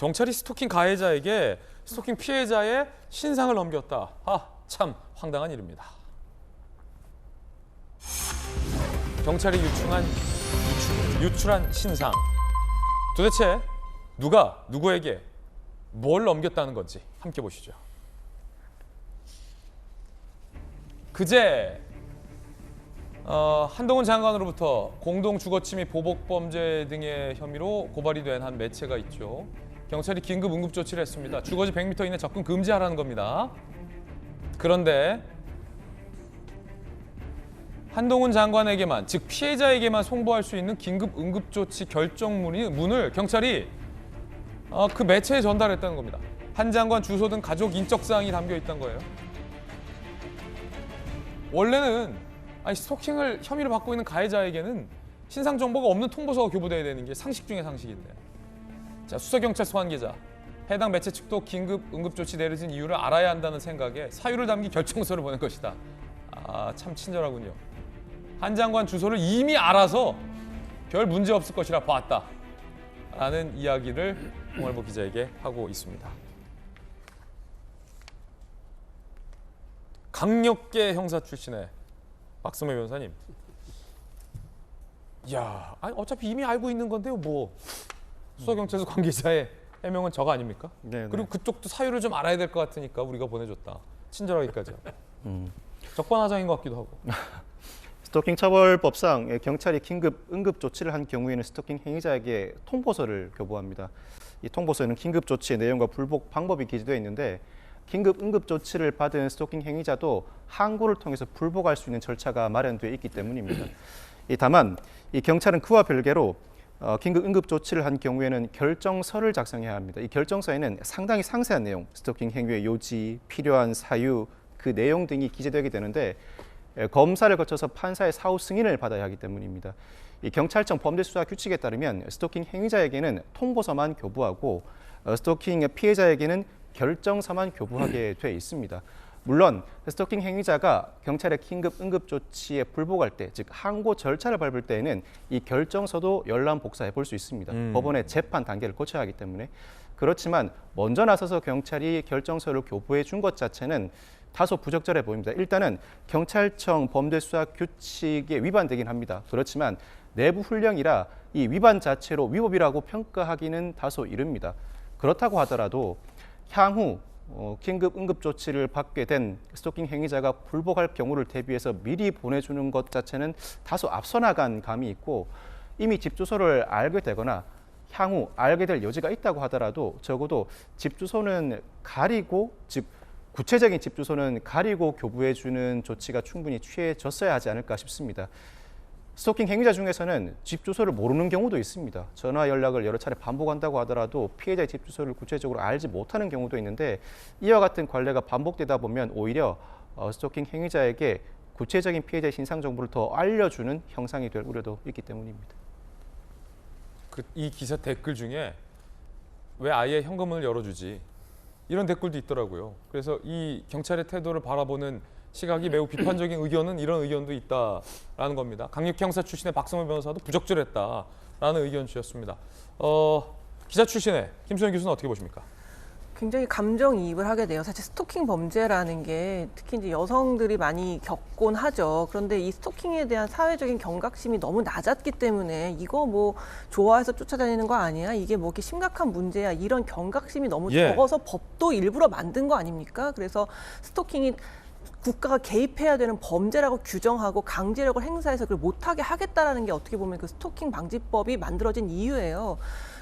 경찰이 스토킹 가해자에게 스토킹 피해자의 신상을 넘겼다. 참 황당한 일입니다. 경찰이 유출한 신상. 도대체 누가 누구에게 뭘 넘겼다는 건지 함께 보시죠. 그제 한동훈 장관으로부터 공동주거침 및 보복범죄 등의 혐의로 고발이 된 한 매체가 있죠. 경찰이 긴급 응급조치를 했습니다. 주거지 100m 이내 접근 금지하라는 겁니다. 그런데 한동훈 장관에게만, 즉 피해자에게만 송부할 수 있는 긴급 응급조치 결정문을 경찰이 그 매체에 전달했다는 겁니다. 한 장관 주소 등 가족 인적사항이 담겨 있던 거예요. 원래는 스토킹을 혐의를 받고 있는 가해자에게는 신상 정보가 없는 통보서가 교부돼야 되는 게 상식 중의 상식인데. 자, 수서경찰 소환기자. 해당 매체 측도 긴급 응급조치 내려진 이유를 알아야 한다는 생각에 사유를 담긴 결정서를 보낸 것이다. 참 친절하군요. 한 장관 주소를 이미 알아서 별 문제 없을 것이라 봤다. 라는 이야기를 동아일보 기자에게 하고 있습니다. 강력계 형사 출신의 박성매 변호사님. 이야, 어차피 이미 알고 있는 건데요. 뭐 수서경찰서 관계자의 해명은 저거 아닙니까? 네네. 그리고 그쪽도 사유를 좀 알아야 될 것 같으니까 우리가 보내줬다. 친절하기까지. 적반하장인 것 같기도 하고. 스토킹 처벌법상 경찰이 긴급 응급 조치를 한 경우에는 스토킹 행위자에게 통보서를 교부합니다. 이 통보서에는 긴급 조치의 내용과 불복 방법이 기재되어 있는데 긴급 응급 조치를 받은 스토킹 행위자도 항고를 통해서 불복할 수 있는 절차가 마련되어 있기 때문입니다. 다만 이 경찰은 그와 별개로 긴급 응급 조치를 한 경우에는 결정서를 작성해야 합니다. 이 결정서에는 상당히 상세한 내용, 스토킹 행위의 요지, 필요한 사유, 그 내용 등이 기재되게 되는데 검사를 거쳐서 판사의 사후 승인을 받아야 하기 때문입니다. 이 경찰청 범죄수사 규칙에 따르면 스토킹 행위자에게는 통보서만 교부하고 스토킹 피해자에게는 결정서만 교부하게 돼 있습니다. 물론 스토킹 행위자가 경찰의 긴급 응급 조치에 불복할 때, 즉 항고 절차를 밟을 때에는 이 결정서도 열람 복사해 볼 수 있습니다. 법원의 재판 단계를 거쳐야 하기 때문에. 그렇지만 먼저 나서서 경찰이 결정서를 교부해 준 것 자체는 다소 부적절해 보입니다. 일단은 경찰청 범죄수사 규칙에 위반되긴 합니다. 그렇지만 내부 훈령이라 이 위반 자체로 위법이라고 평가하기는 다소 이릅니다. 그렇다고 하더라도 향후 긴급 응급 조치를 받게 된 스토킹 행위자가 불복할 경우를 대비해서 미리 보내주는 것 자체는 다소 앞서 나간 감이 있고, 이미 집 주소를 알게 되거나 향후 알게 될 여지가 있다고 하더라도 적어도 집 주소는 가리고, 즉 구체적인 집 주소는 가리고 교부해주는 조치가 충분히 취해졌어야 하지 않을까 싶습니다. 스토킹 행위자 중에서는 집 주소를 모르는 경우도 있습니다. 전화 연락을 여러 차례 반복한다고 하더라도 피해자의 집 주소를 구체적으로 알지 못하는 경우도 있는데, 이와 같은 관례가 반복되다 보면 오히려 스토킹 행위자에게 구체적인 피해자의 신상 정보를 더 알려주는 형상이 될 우려도 있기 때문입니다. 이 기사 댓글 중에 왜 아예 현금문을 열어주지? 이런 댓글도 있더라고요. 그래서 이 경찰의 태도를 바라보는 시각이 매우 비판적인 의견은 이런 의견도 있다라는 겁니다. 강력계 형사 출신의 박성매 변호사도 부적절했다라는 의견 주셨습니다. 기자 출신의 김소연 교수는 어떻게 보십니까? 굉장히 감정이입을 하게 돼요. 사실 스토킹 범죄라는 게 특히 이제 여성들이 많이 겪곤 하죠. 그런데 이 스토킹에 대한 사회적인 경각심이 너무 낮았기 때문에 이거 뭐 좋아해서 쫓아다니는 거 아니야? 이게 뭐 이렇게 심각한 문제야? 이런 경각심이 너무 적어서 법도 일부러 만든 거 아닙니까? 그래서 스토킹이 국가가 개입해야 되는 범죄라고 규정하고 강제력을 행사해서 그걸 못하게 하겠다라는 게 어떻게 보면 그 스토킹 방지법이 만들어진 이유예요.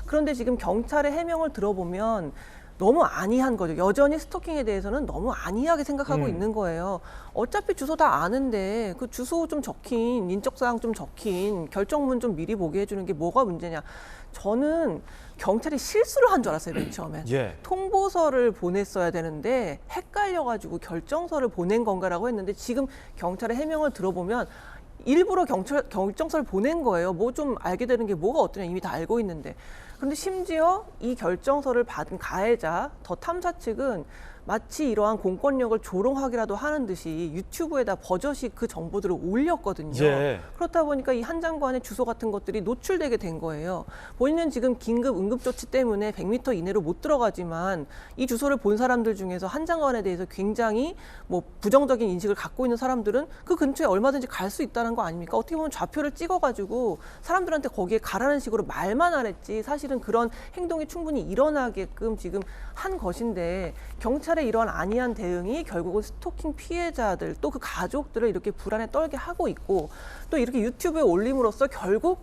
그런데 지금 경찰의 해명을 들어보면 너무 안이한 거죠. 여전히 스토킹에 대해서는 너무 안이하게 생각하고 있는 거예요. 어차피 주소 다 아는데 그 주소 좀 적힌, 인적사항 좀 적힌, 결정문 좀 미리 보게 해주는 게 뭐가 문제냐. 저는 경찰이 실수를 한 줄 알았어요, 맨 처음에. 통보서를 보냈어야 되는데 헷갈려가지고 결정서를 보낸 건가라고 했는데, 지금 경찰의 해명을 들어보면 일부러 결정서를 보낸 거예요. 뭐 좀 알게 되는 게 뭐가 어떠냐, 이미 다 알고 있는데. 그런데 심지어 이 결정서를 받은 가해자, 더 탐사 측은 마치 이러한 공권력을 조롱하기라도 하는 듯이 유튜브에다 버젓이 그 정보들을 올렸거든요. 예. 그렇다 보니까 이 한 장관의 주소 같은 것들이 노출되게 된 거예요. 본인은 지금 긴급 응급조치 때문에 100m 이내로 못 들어가지만 이 주소를 본 사람들 중에서 한 장관에 대해서 굉장히 뭐 부정적인 인식을 갖고 있는 사람들은 그 근처에 얼마든지 갈 수 있다는 거 아닙니까? 어떻게 보면 좌표를 찍어가지고 사람들한테 거기에 가라는 식으로 말만 안 했지 사실은 그런 행동이 충분히 일어나게끔 지금 한 것인데 경찰의 이러한 안이한 대응이 결국은 스토킹 피해자들 또 그 가족들을 이렇게 불안에 떨게 하고 있고 또 이렇게 유튜브에 올림으로써 결국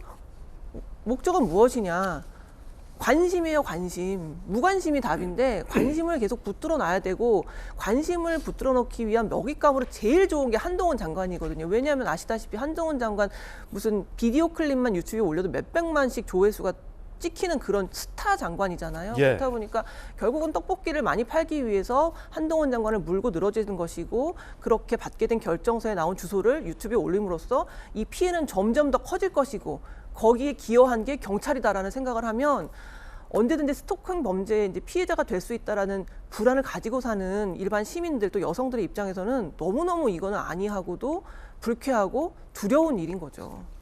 목적은 무엇이냐? 관심이에요, 관심. 무관심이 답인데 관심을 계속 붙들어 놔야 되고 관심을 붙들어 놓기 위한 먹잇감으로 제일 좋은 게 한동훈 장관이거든요. 왜냐하면 아시다시피 한동훈 장관 무슨 비디오 클립만 유튜브에 올려도 몇백만씩 조회수가 찍히는 그런 스타 장관이잖아요. 예. 그렇다 보니까 결국은 떡볶이를 많이 팔기 위해서 한동훈 장관을 물고 늘어지는 것이고 그렇게 받게 된 결정서에 나온 주소를 유튜브에 올림으로써 이 피해는 점점 더 커질 것이고 거기에 기여한 게 경찰이다라는 생각을 하면 언제든지 스토킹 범죄의 이제 피해자가 될 수 있다라는 불안을 가지고 사는 일반 시민들 또 여성들의 입장에서는 너무너무 이거는 아니하고도 불쾌하고 두려운 일인 거죠.